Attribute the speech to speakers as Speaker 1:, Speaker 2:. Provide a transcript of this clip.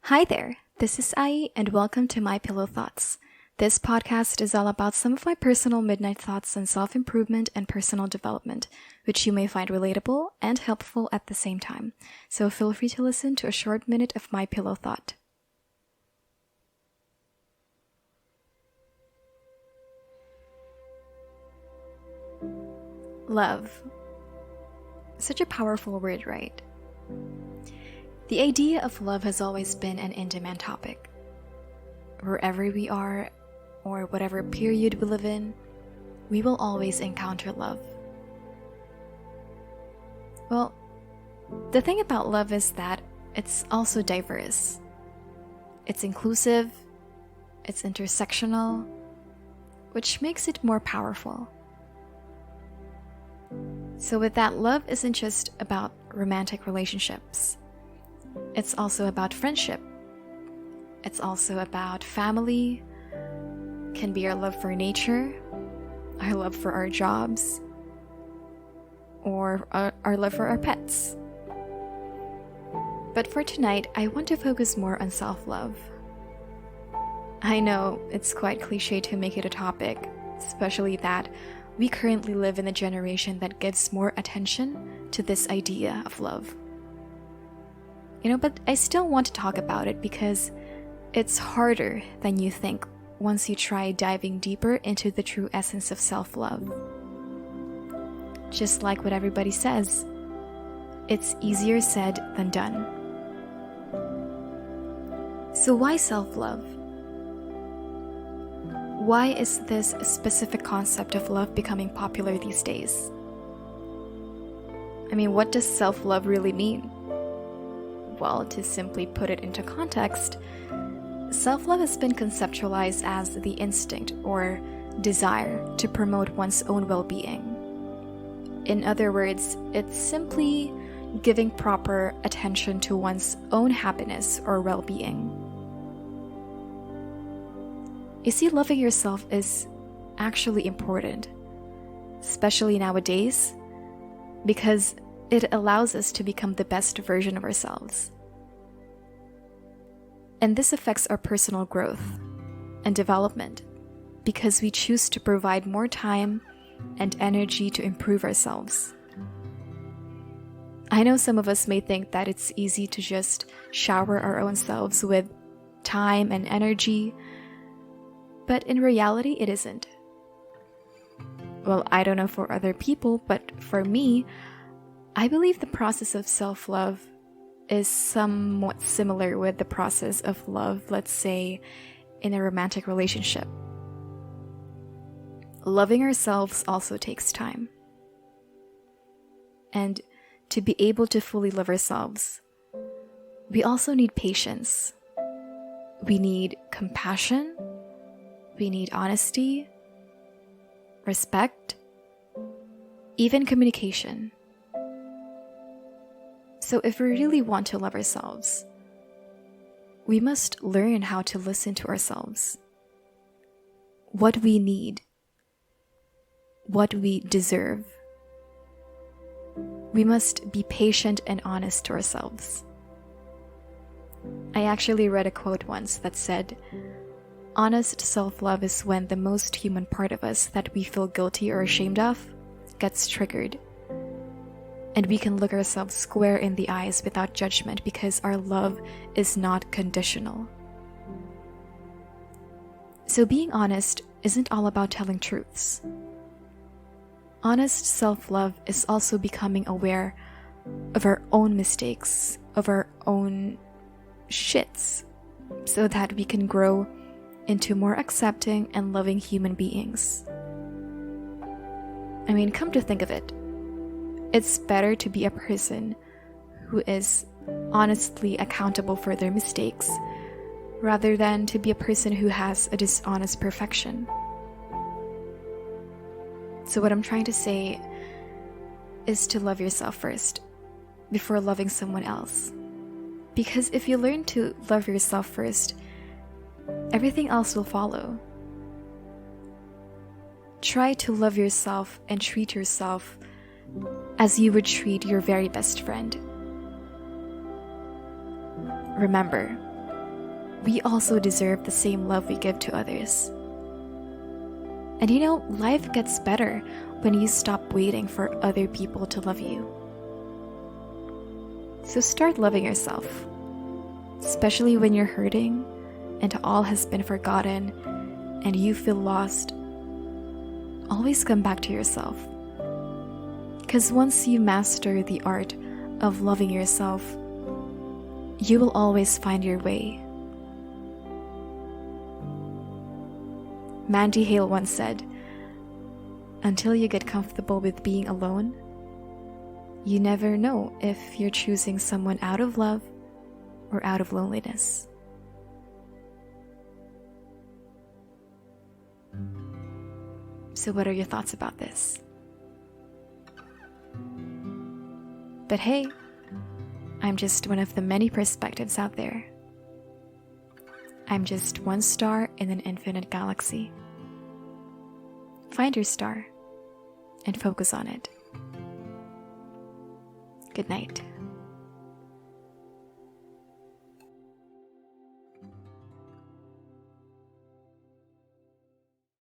Speaker 1: Hi there, this is Ai, and welcome to My Pillow Thoughts. This podcast is all about some of my personal midnight thoughts on self-improvement and personal development, which you may find relatable and helpful at the same time. So feel free to listen to a short minute of My Pillow Thought. Love. Such a powerful word, right? The idea of love has always been an in-demand topic. Wherever we are, or whatever period we live in, we will always encounter love. Well, the thing about love is that it's also diverse. It's inclusive, it's intersectional, which makes it more powerful. So with that, love isn't just about romantic relationships. It's also about friendship. It's also about family. Can be our love for nature, our love for our jobs, or our love for our pets. But for tonight, I want to focus more on self-love. I know it's quite cliche to make it a topic, especially that we currently live in a generation that gives more attention to this idea of love. But I still want to talk about it because it's harder than you think once you try diving deeper into the true essence of self-love. Just like what everybody says, it's easier said than done. So why self-love? Why is this specific concept of love becoming popular these days? What does self-love really mean? Well, to simply put it into context, self-love has been conceptualized as the instinct or desire to promote one's own well-being. In other words, it's simply giving proper attention to one's own happiness or well-being. You see, loving yourself is actually important, especially nowadays, because it allows us to become the best version of ourselves. And this affects our personal growth and development because we choose to provide more time and energy to improve ourselves. I know some of us may think that it's easy to just shower our own selves with time and energy, but in reality, it isn't. Well, I don't know for other people, but for me, I believe the process of self-love is somewhat similar with the process of love, let's say, in a romantic relationship. Loving ourselves also takes time. And to be able to fully love ourselves, we also need patience. We need compassion. We need honesty, respect, even communication. So if we really want to love ourselves, we must learn how to listen to ourselves. What we need, what we deserve. We must be patient and honest to ourselves. I actually read a quote once that said, "Honest self-love is when the most human part of us that we feel guilty or ashamed of gets triggered. And we can look ourselves square in the eyes without judgment because our love is not conditional." So being honest isn't all about telling truths. Honest self-love is also becoming aware of our own mistakes, of our own shits, so that we can grow into more accepting and loving human beings. Come to think of it, it's better to be a person who is honestly accountable for their mistakes rather than to be a person who has a dishonest perfection. So what I'm trying to say is to love yourself first before loving someone else. Because if you learn to love yourself first, everything else will follow. Try to love yourself and treat yourself as you would treat your very best friend. Remember, we also deserve the same love we give to others. And you know, life gets better when you stop waiting for other people to love you. So start loving yourself, especially when you're hurting and all has been forgotten and you feel lost. Always come back to yourself. Because once you master the art of loving yourself, you will always find your way. Mandy Hale once said, "Until you get comfortable with being alone, you never know if you're choosing someone out of love or out of loneliness." So what are your thoughts about this? But hey, I'm just one of the many perspectives out there. I'm just one star in an infinite galaxy. Find your star and focus on it. Good night.